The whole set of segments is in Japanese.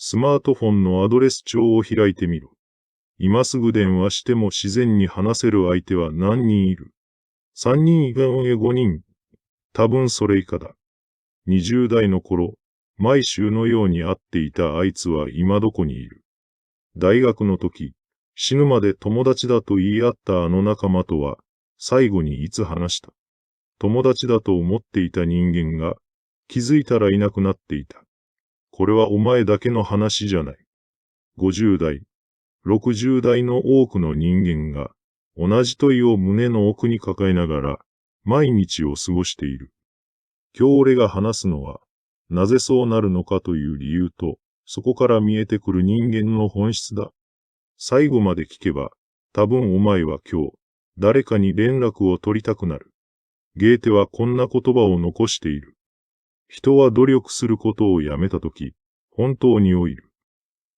スマートフォンのアドレス帳を開いてみろ。今すぐ電話しても自然に話せる相手は何人いる？ 3 人以外へ5人。多分それ以下だ。20代の頃、毎週のように会っていたあいつは今どこにいる？大学の時、死ぬまで友達だと言い合ったあの仲間とは、最後にいつ話した？友達だと思っていた人間が、気づいたらいなくなっていた。これはお前だけの話じゃない。50代、60代の多くの人間が、同じ問いを胸の奥に抱えながら、毎日を過ごしている。今日俺が話すのは、なぜそうなるのかという理由と、そこから見えてくる人間の本質だ。最後まで聞けば、多分お前は今日、誰かに連絡を取りたくなる。ゲーテはこんな言葉を残している。人は努力することをやめたとき、本当に老いる。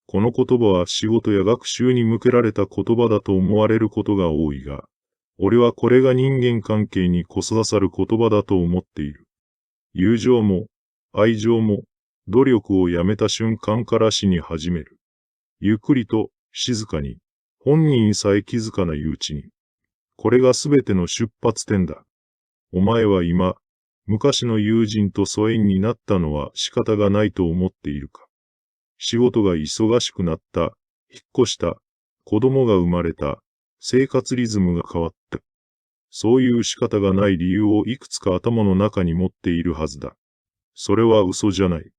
この言葉は仕事や学習に向けられた言葉だと思われることが多いが、俺はこれが人間関係にこそ刺さる言葉だと思っている。友情も、愛情も、努力をやめた瞬間から死に始める。ゆっくりと、静かに、本人さえ気づかないうちに。これがすべての出発点だ。お前は今、昔の友人と疎遠になったのは仕方がないと思っているか？仕事が忙しくなった、引っ越した、子供が生まれた、生活リズムが変わった。そういう仕方がない理由をいくつか頭の中に持っているはずだ。それは嘘じゃない。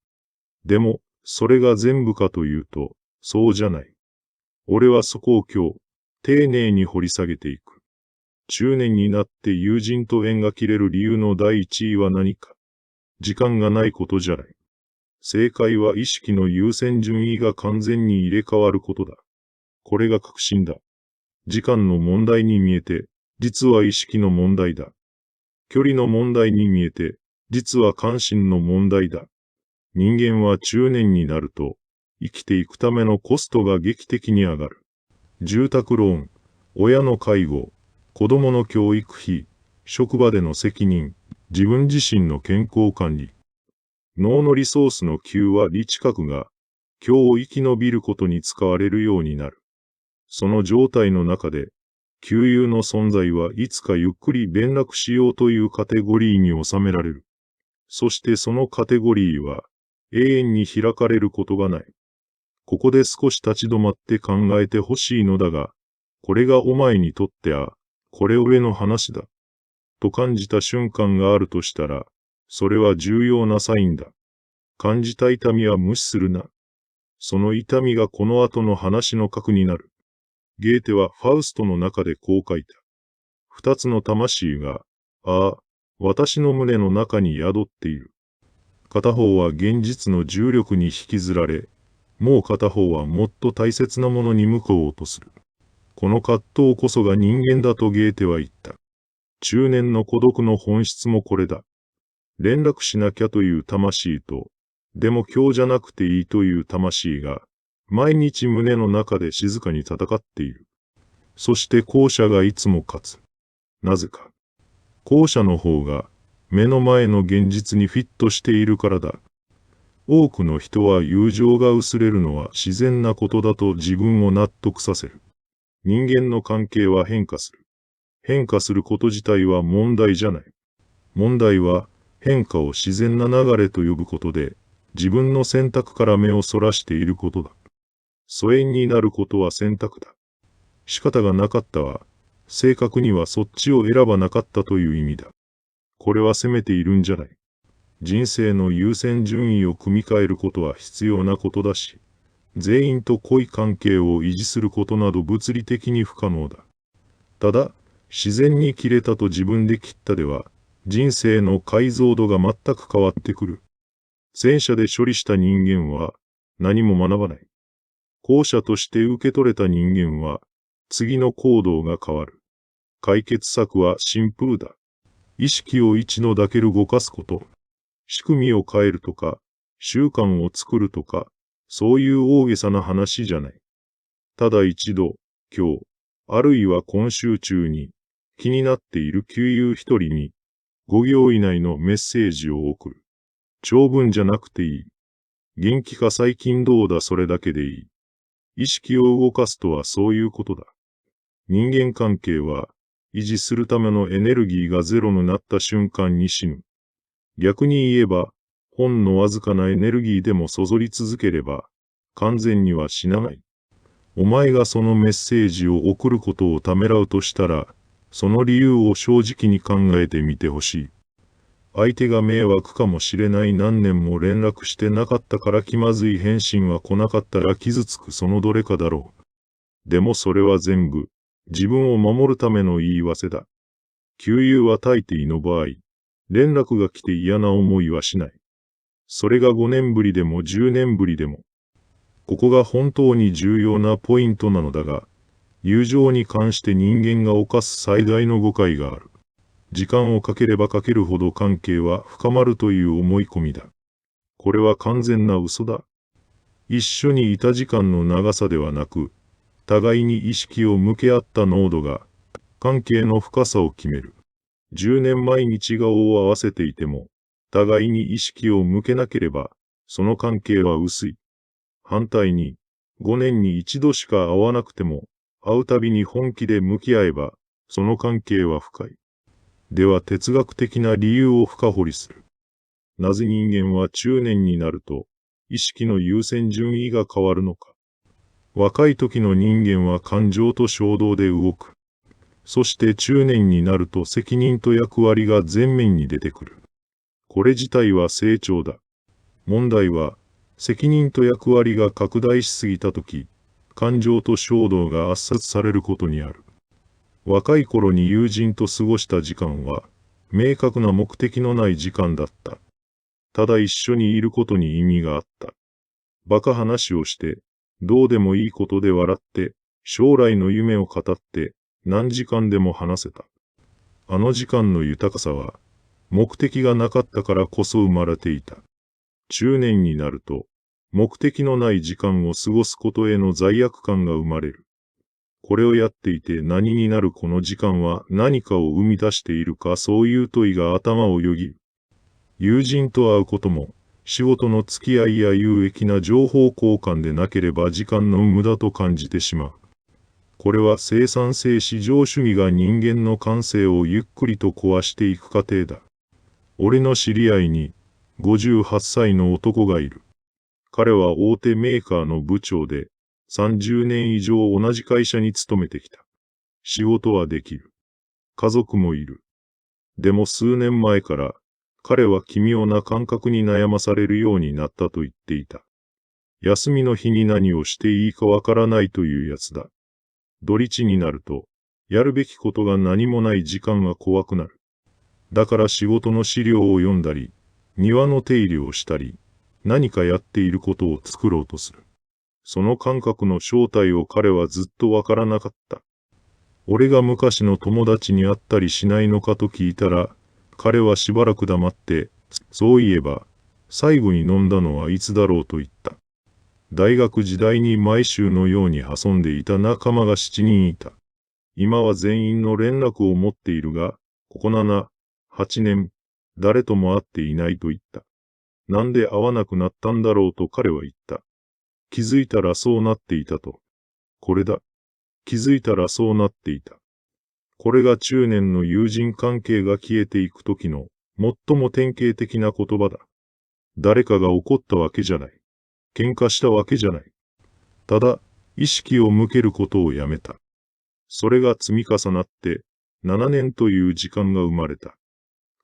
でも、それが全部かというと、そうじゃない。俺はそこを今日、丁寧に掘り下げていく。中年になって友人と縁が切れる理由の第一位は何か？時間がないことじゃない。正解は意識の優先順位が完全に入れ替わることだ。これが確信だ。時間の問題に見えて、実は意識の問題だ。距離の問題に見えて、実は関心の問題だ。人間は中年になると、生きていくためのコストが劇的に上がる。住宅ローン、親の介護、子供の教育費、職場での責任、自分自身の健康管理。脳のリソースの9割近くが、今日生き延びることに使われるようになる。その状態の中で、旧友の存在はいつかゆっくり連絡しようというカテゴリーに収められる。そしてそのカテゴリーは、永遠に開かれることがない。ここで少し立ち止まって考えてほしいのだが、これがお前にとってこれ上の話だ。と感じた瞬間があるとしたら、それは重要なサインだ。感じた痛みは無視するな。その痛みがこの後の話の核になる。ゲーテはファウストの中でこう書いた。二つの魂が、私の胸の中に宿っている。片方は現実の重力に引きずられ、もう片方はもっと大切なものに向こうとする。この葛藤こそが人間だとゲーテは言った。中年の孤独の本質もこれだ。連絡しなきゃという魂と、でも今日じゃなくていいという魂が、毎日胸の中で静かに戦っている。そして後者がいつも勝つ。なぜか。後者の方が、目の前の現実にフィットしているからだ。多くの人は友情が薄れるのは自然なことだと自分を納得させる。人間の関係は変化する。変化すること自体は問題じゃない。問題は変化を自然な流れと呼ぶことで、自分の選択から目をそらしていることだ。疎遠になることは選択だ。仕方がなかったは、正確にはそっちを選ばなかったという意味だ。これは責めているんじゃない。人生の優先順位を組み替えることは必要なことだし、全員と濃い関係を維持することなど物理的に不可能だ。ただ、自然に切れたと自分で切ったでは、人生の解像度が全く変わってくる。前者で処理した人間は何も学ばない。後者として受け取れた人間は、次の行動が変わる。解決策はシンプルだ。意識を一度だけ動かすこと。仕組みを変えるとか、習慣を作るとか、そういう大げさな話じゃない。ただ一度、今日、あるいは今週中に、気になっている旧友一人に、5行以内のメッセージを送る。長文じゃなくていい。元気か最近どうだそれだけでいい。意識を動かすとはそういうことだ。人間関係は、維持するためのエネルギーがゼロになった瞬間に死ぬ。逆に言えば、ほんのわずかなエネルギーでもそぞり続ければ、完全には死なない。お前がそのメッセージを送ることをためらうとしたら、その理由を正直に考えてみてほしい。相手が迷惑かもしれない何年も連絡してなかったから気まずい返信は来なかったら傷つくそのどれかだろう。でもそれは全部、自分を守るための言い訳だ。給油は大抵の場合、連絡が来て嫌な思いはしない。それが5年ぶりでも10年ぶりでも。ここが本当に重要なポイントなのだが、友情に関して人間が犯す最大の誤解がある。時間をかければかけるほど関係は深まるという思い込みだ。これは完全な嘘だ。一緒にいた時間の長さではなく、互いに意識を向け合った濃度が、関係の深さを決める。10年毎日顔を合わせていても、互いに意識を向けなければ、その関係は薄い。反対に、5年に一度しか会わなくても、会うたびに本気で向き合えば、その関係は深い。では哲学的な理由を深掘りする。なぜ人間は中年になると、意識の優先順位が変わるのか。若い時の人間は感情と衝動で動く。そして中年になると責任と役割が前面に出てくる。これ自体は成長だ。問題は、責任と役割が拡大しすぎたとき、感情と衝動が圧殺されることにある。若い頃に友人と過ごした時間は、明確な目的のない時間だった。ただ一緒にいることに意味があった。バカ話をして、どうでもいいことで笑って、将来の夢を語って、何時間でも話せた。あの時間の豊かさは、目的がなかったからこそ生まれていた。中年になると、目的のない時間を過ごすことへの罪悪感が生まれる。これをやっていて何になるこの時間は何かを生み出しているかそういう問いが頭をよぎる。友人と会うことも、仕事の付き合いや有益な情報交換でなければ時間の無駄と感じてしまう。これは生産性至上主義が人間の感性をゆっくりと壊していく過程だ。俺の知り合いに、58歳の男がいる。彼は大手メーカーの部長で、30年以上同じ会社に勤めてきた。仕事はできる。家族もいる。でも数年前から、彼は奇妙な感覚に悩まされるようになったと言っていた。休みの日に何をしていいかわからないというやつだ。土日になると、やるべきことが何もない時間が怖くなる。だから仕事の資料を読んだり、庭の手入れをしたり、何かやっていることを作ろうとする。その感覚の正体を彼はずっとわからなかった。俺が昔の友達に会ったりしないのかと聞いたら、彼はしばらく黙って、そういえば、最後に飲んだのはいつだろうと言った。大学時代に毎週のように遊んでいた仲間が7人いた。今は全員の連絡を持っているが、ここ7、8年、誰とも会っていないと言った。なんで会わなくなったんだろうと彼は言った。気づいたらそうなっていたと。これだ。気づいたらそうなっていた。これが中年の友人関係が消えていくときの最も典型的な言葉だ。誰かが怒ったわけじゃない。喧嘩したわけじゃない。ただ、意識を向けることをやめた。それが積み重なって、7年という時間が生まれた。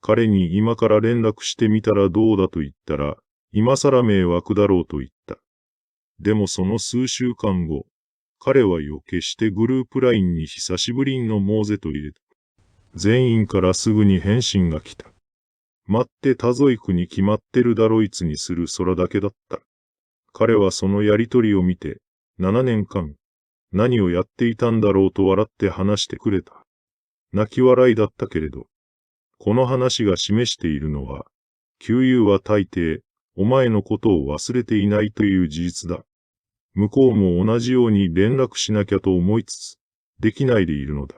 彼に今から連絡してみたらどうだと言ったら、今更迷惑だろうと言った。でもその数週間後、彼は予決してグループ LINE に久しぶりに飲もうぜと入れた。全員からすぐに返信が来た。待って田添区に決まってるだろいつにする空だけだった。彼はそのやりとりを見て、7年間、何をやっていたんだろうと笑って話してくれた。泣き笑いだったけれど、この話が示しているのは、旧友は大抵、お前のことを忘れていないという事実だ。向こうも同じように連絡しなきゃと思いつつ、できないでいるのだ。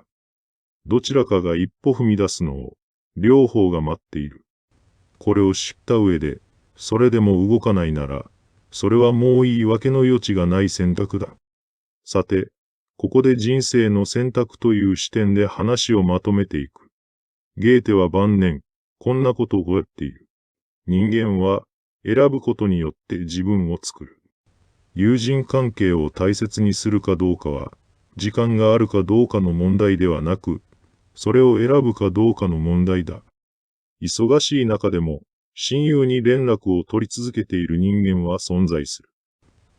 どちらかが一歩踏み出すのを、両方が待っている。これを知った上で、それでも動かないなら、それはもう言い訳の余地がない選択だ。さて、ここで人生の選択という視点で話をまとめていく。ゲーテは晩年、こんなことを言っている。人間は選ぶことによって自分を作る。友人関係を大切にするかどうかは、時間があるかどうかの問題ではなく、それを選ぶかどうかの問題だ。忙しい中でも、親友に連絡を取り続けている人間は存在する。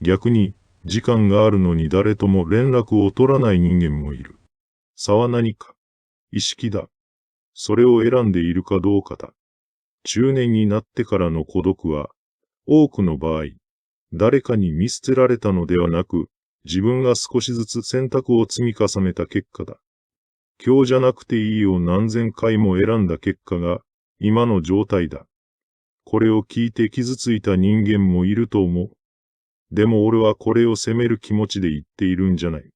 逆に、時間があるのに誰とも連絡を取らない人間もいる。差は何か。意識だ。それを選んでいるかどうかだ。中年になってからの孤独は、多くの場合、誰かに見捨てられたのではなく、自分が少しずつ選択を積み重ねた結果だ。今日じゃなくていいを何千回も選んだ結果が、今の状態だ。これを聞いて傷ついた人間もいると思う。でも俺はこれを責める気持ちで言っているんじゃない。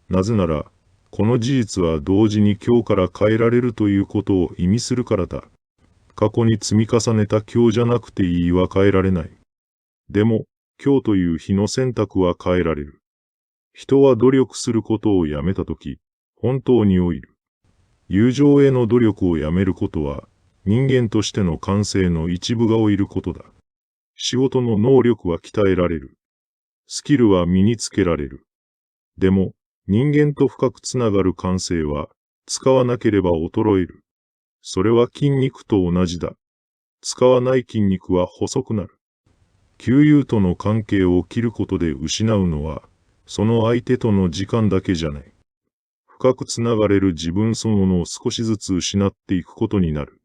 なぜなら、この事実は同時に今日から変えられるということを意味するからだ。過去に積み重ねた今日じゃなくていいは変えられない。でも、今日という日の選択は変えられる。人は努力することをやめたとき、本当に老いる。友情への努力をやめることは、人間としての感性の一部が老いることだ。仕事の能力は鍛えられる。スキルは身につけられる。でも、人間と深くつながる感性は、使わなければ衰える。それは筋肉と同じだ。使わない筋肉は細くなる。旧友との関係を切ることで失うのは、その相手との時間だけじゃない。深くつながれる自分そのものを少しずつ失っていくことになる。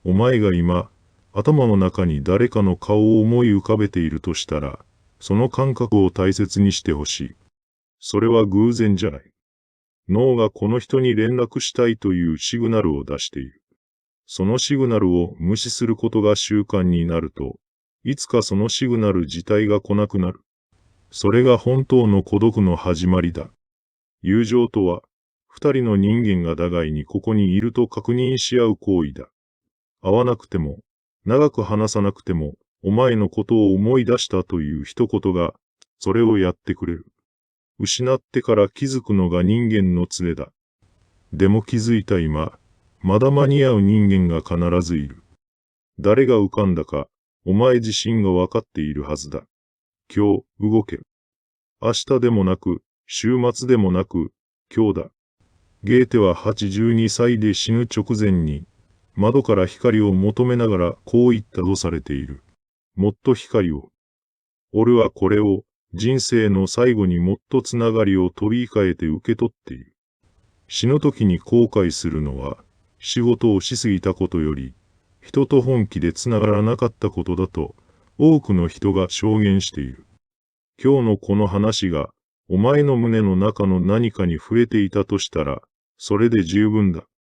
お前が今、頭の中に誰かの顔を思い浮かべているとしたら、その感覚を大切にしてほしい。それは偶然じゃない。脳がこの人に連絡したいというシグナルを出している。そのシグナルを無視することが習慣になると、いつかそのシグナル自体が来なくなる。それが本当の孤独の始まりだ。友情とは、二人の人間が互いにここにいると確認し合う行為だ。会わなくても、長く話さなくても、お前のことを思い出したという一言が、それをやってくれる。失ってから気づくのが人間の常だ。でも気づいた今、まだ間に合う人間が必ずいる。誰が浮かんだか、お前自身がわかっているはずだ。今日、動け。明日でもなく、週末でもなく、今日だ。ゲーテは82歳で死ぬ直前に、窓から光を求めながらこう言ったとされている。もっと光を。俺はこれを、人生の最後にもっとつながりを飛び替えて受け取っている。死ぬ時に後悔するのは、仕事をしすぎたことより、人と本気でつながらなかったことだと、多くの人が証言している。今日のこの話が、お前の胸の中の何かに触れていたとしたら、それで十分だ。